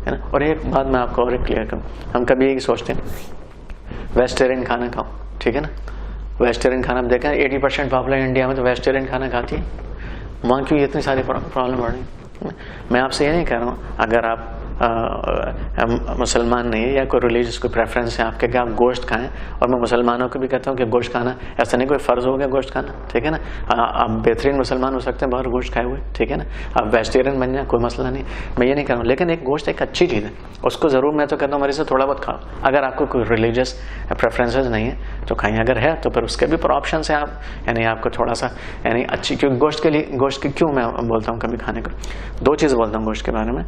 है ना। और एक बात मैं आपको और क्लियर करूँ, हम कभी यही सोचते हैं वेजिटेरियन खाना खाओ, ठीक है ना। वेजिटेरियन खाना आप देखें 80% पॉपुलेशन इंडिया में तो वेजिटेरियन खाना खाती है, वहाँ क्यों इतनी सारी प्रॉब्लम बढ़ रही। मैं आपसे ये नहीं कह रहा हूँ अगर आप मुसलमान नहीं है या कोई रिलीजियस कोई प्रेफरेंस है आपके कि आप गोश्त खाएं, और मैं मुसलमानों को भी कहता हूँ कि गोश्त खाना ऐसा नहीं कोई फ़र्ज़ हो गया गोश्त खाना, ठीक है ना। आप बेहतरीन मुसलमान हो सकते हैं बाहर गोश्त खाए हुए, ठीक है ना। आप वेजिटेरियन बन जाए, कोई मसला नहीं, मैं ये नहीं कह रहा हूँ। लेकिन एक गोश्त एक अच्छी चीज़ है, उसको ज़रूर मैं तो कहता हूँ मरीज़ से थोड़ा बहुत खाओ। अगर आपको कोई रिलीजियस प्रेफरेंसेस नहीं है तो खाएँ, अगर है तो फिर उसके भी पर ऑप्शन है आप, यानी आपको थोड़ा सा यानी अच्छी, क्योंकि गोश्त के लिए गोश्त की क्यों मैं बोलता हूँ कभी खाने को, दो चीज़ बोलता हूँ गोश्त के बारे में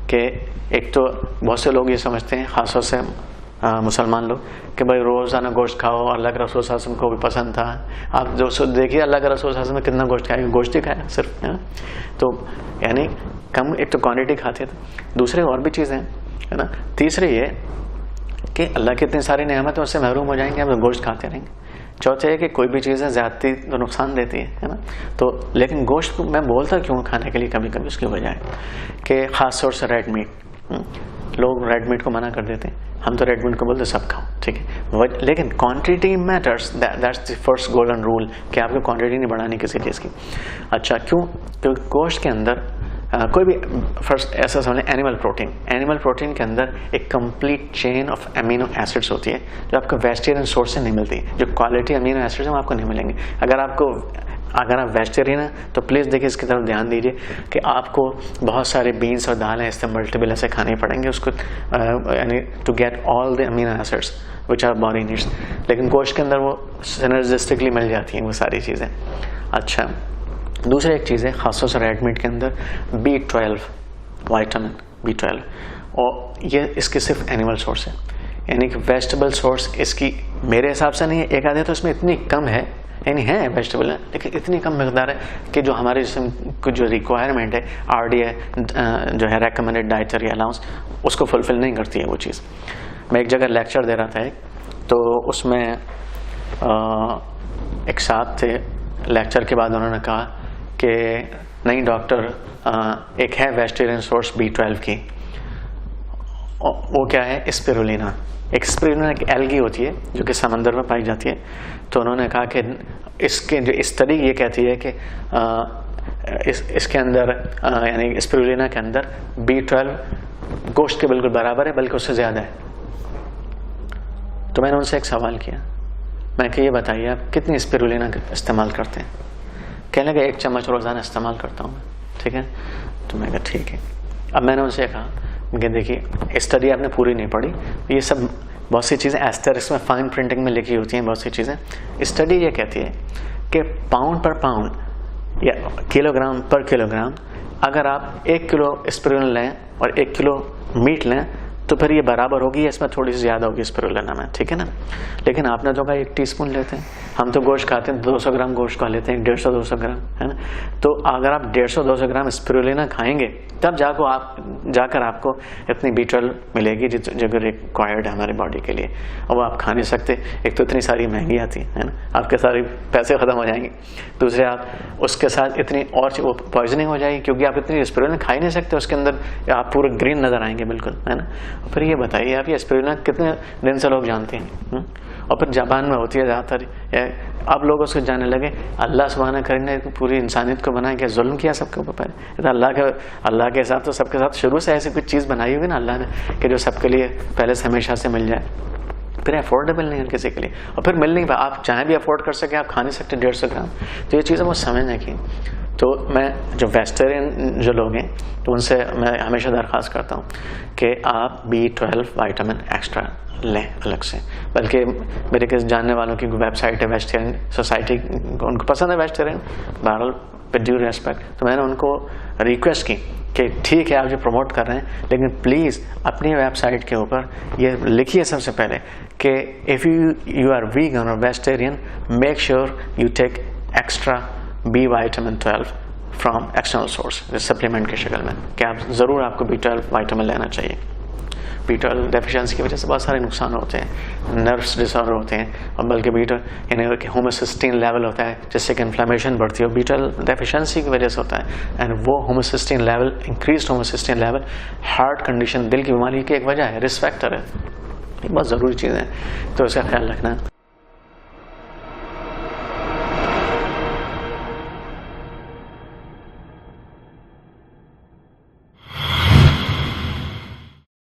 कि एक तो बहुत से लोग ये समझते हैं खासतौर से मुसलमान लोग कि भाई रोज़ाना गोश्त खाओ, अल्लाह के रसूल सल्लल्लाहु अलैहि वसल्लम को भी पसंद था। आप जो देखिए अल्लाह के रसूल सल्लल्लाहु अलैहि वसल्लम में कितना गोश्त खाया, गोश्त ही खाया सिर्फ, है ना। तो यानी कम, एक तो क्वांटिटी खाते थे, दूसरे और भी चीज़ें है ना। तीसरे ये कि अल्लाह की इतनी सारी नेमत उससे महरूम हो जाएंगे, हम गोश्त खाते रहेंगे। चौथे है कि कोई भी चीज़ें ज़्यादती तो नुकसान देती है ना। तो लेकिन गोश्त मैं बोलता क्यों खाने के लिए कभी कभी, उसकी वजह है कि ख़ास तौर से रेड मीट, लोग रेड मीट को मना कर देते हैं, हम तो रेड मीट को बोलते सब खाओ, ठीक है। लेकिन quantity matters, that's the first golden rule कि आपको क्वांटिटी नहीं बढ़ानी किसी चीज़ की। अच्छा, क्यों? क्योंकि गोश्त के अंदर कोई भी फर्स्ट ऐसा समझ, एनिमल प्रोटीन के अंदर एक complete chain of amino acids होती है जो आपको वेजिटेरियन सोर्स से नहीं मिलती, जो क्वालिटी अमीनो एसिड्स हैं आपको नहीं मिलेंगे। अगर आप वेजिटेरियन हैं तो प्लीज़ देखिए इसकी तरफ ध्यान दीजिए कि आपको बहुत सारे बीन्स और दालें ऐसे मल्टीपल ऐसे खाने पड़ेंगे उसको, यानी to get all the amino acids which are body needs. लेकिन गोश्त के अंदर वो सिनर्जिस्टिकली मिल जाती हैं वो सारी चीज़ें। अच्छा, दूसरी एक चीज़ है खासतौर से रेड मीट के अंदर B12 वाइटामिन B12, और ये इसकी सिर्फ एनिमल सोर्स है, यानी कि वेजिटेबल सोर्स इसकी मेरे हिसाब से नहीं है। एक आधे तो इसमें इतनी कम है, यानी है वेजिटेबल है लेकिन इतनी कम मकदार है कि जो हमारे जिस्म को जो रिक्वायरमेंट है RDA जो है रेकमेंडेड डाइटरी अलाउंस, उसको फुलफिल नहीं करती है वो चीज़। मैं एक जगह लेक्चर दे रहा था तो उसमें एक साहब थे, लेक्चर के बाद उन्होंने कहा कि नहीं डॉक्टर, एक है वेजिटेरियन सोर्स B12 की, वो क्या है, स्पिरुलिना। एक स्पिरुलिना एक एल्गी होती है जो कि समंदर में पाई जाती है। तो उन्होंने कहा कि इसके जो स्टडी ये कहती है कि इसके अंदर यानी स्पिरुलिना के अंदर B12 गोश्त के बिल्कुल बराबर है, बल्कि उससे ज़्यादा है। तो मैंने उनसे एक सवाल किया, मैं कि ये बताइए आप कितनी स्पिरुलिना इस्तेमाल करते हैं? कहने लगे 1 चम्मच रोज़ाना इस्तेमाल करता हूँ, ठीक है। तो मैं कहा ठीक है। अब मैंने उनसे कहा कि देखिए स्टडी आपने पूरी नहीं पढ़ी, ये सब बहुत सी चीज़ें एस्टेरिस्क में फाइन प्रिंटिंग में लिखी होती हैं बहुत सी चीज़ें। स्टडी ये कहती है कि पाउंड पर पाउंड या किलोग्राम पर किलोग्राम अगर आप 1 किलो स्पिरुलिना लें और 1 किलो मीट लें तो फिर ये बराबर होगी, इसमें थोड़ी सी ज़्यादा होगी स्पिरुलिना में, ठीक है ना। लेकिन आपने तो कहा 1 टीस्पून लेते हैं, हम तो गोश्त खाते हैं 200 ग्राम गोश्त खा लेते हैं, 150-200 ग्राम, है ना। तो अगर आप 150-200 ग्राम स्पिरुलिना खाएंगे तब जाकर आपको इतनी B12 मिलेगी जो रिक्वायर्ड है हमारी बॉडी के लिए। और वो आप खा नहीं सकते, एक तो इतनी सारी महंगी आती है ना, आपके सारे पैसे ख़त्म हो जाएंगे। दूसरे आप उसके साथ इतनी और वो पॉइजनिंग हो जाएगी क्योंकि आप इतनी स्पिरुलिना खा ही नहीं सकते, उसके अंदर आप पूरे ग्रीन नज़र आएंगे बिल्कुल, है ना। फिर ये बताइए आप ये स्पिरुलिना कितने दिन से लोग जानते हैं, और फिर जापान में होती है ज़्यादातर। अब लोग उसको जानने लगे, अल्लाह सुब्हाना ने पूरी इंसानियत को बनाया, क्या जुल्म किया सबके ऊपर? तो अल्लाह के साथ तो सबके साथ शुरू से ऐसी कुछ चीज़ बनाई हुई ना अल्लाह ने कि जो सबके लिए पहले से हमेशा से मिल जाए, फिर अफोर्डेबल नहीं है किसी के लिए, और फिर मिल नहीं पाए। आप चाहे भी अफोर्ड कर सके आप खा नहीं सकते 150 ग्राम। तो ये चीज़ें वो समझने की। तो मैं जो वेजिटेरियन जो लोग हैं तो उनसे मैं हमेशा दरख्वास्त करता हूँ कि आप B12 वाइटामिन एक्स्ट्रा लें अलग से। बल्कि मेरे किसी जानने वालों की वेबसाइट है वेजिटेरियन सोसाइटी, उनको पसंद है वेजिटेरियन, बहरहाल विद ड्यू रिस्पेक्ट। तो मैंने उनको रिक्वेस्ट की कि ठीक है आप जो प्रमोट कर रहे हैं लेकिन प्लीज़ अपनी वेबसाइट के ऊपर ये लिखिए सबसे पहले कि इफ़ यू आर वीगन और vegetarian make sure you take extra B vitamin 12 from external source, supplement की शक्ल में, कि आप ज़रूर आपको B12 वाइटामिन लेना चाहिए। बीटा डेफिशिएंसी की वजह से बहुत सारे नुकसान होते हैं, नर्व्स डिसऑर्डर होते हैं, और बल्कि बीटा यानी होमोसिस्टीन लेवल होता है जिससे कि इन्फ्लेमेशन बढ़ती है, बीटा डेफिशिएंसी की वजह से होता है। एंड वो homocysteine level, increased homocysteine level heart condition, दिल की बीमारी की एक वजह है, रिस्क फैक्टर है, बहुत ज़रूरी चीज़ है, तो इसका ख्याल रखना।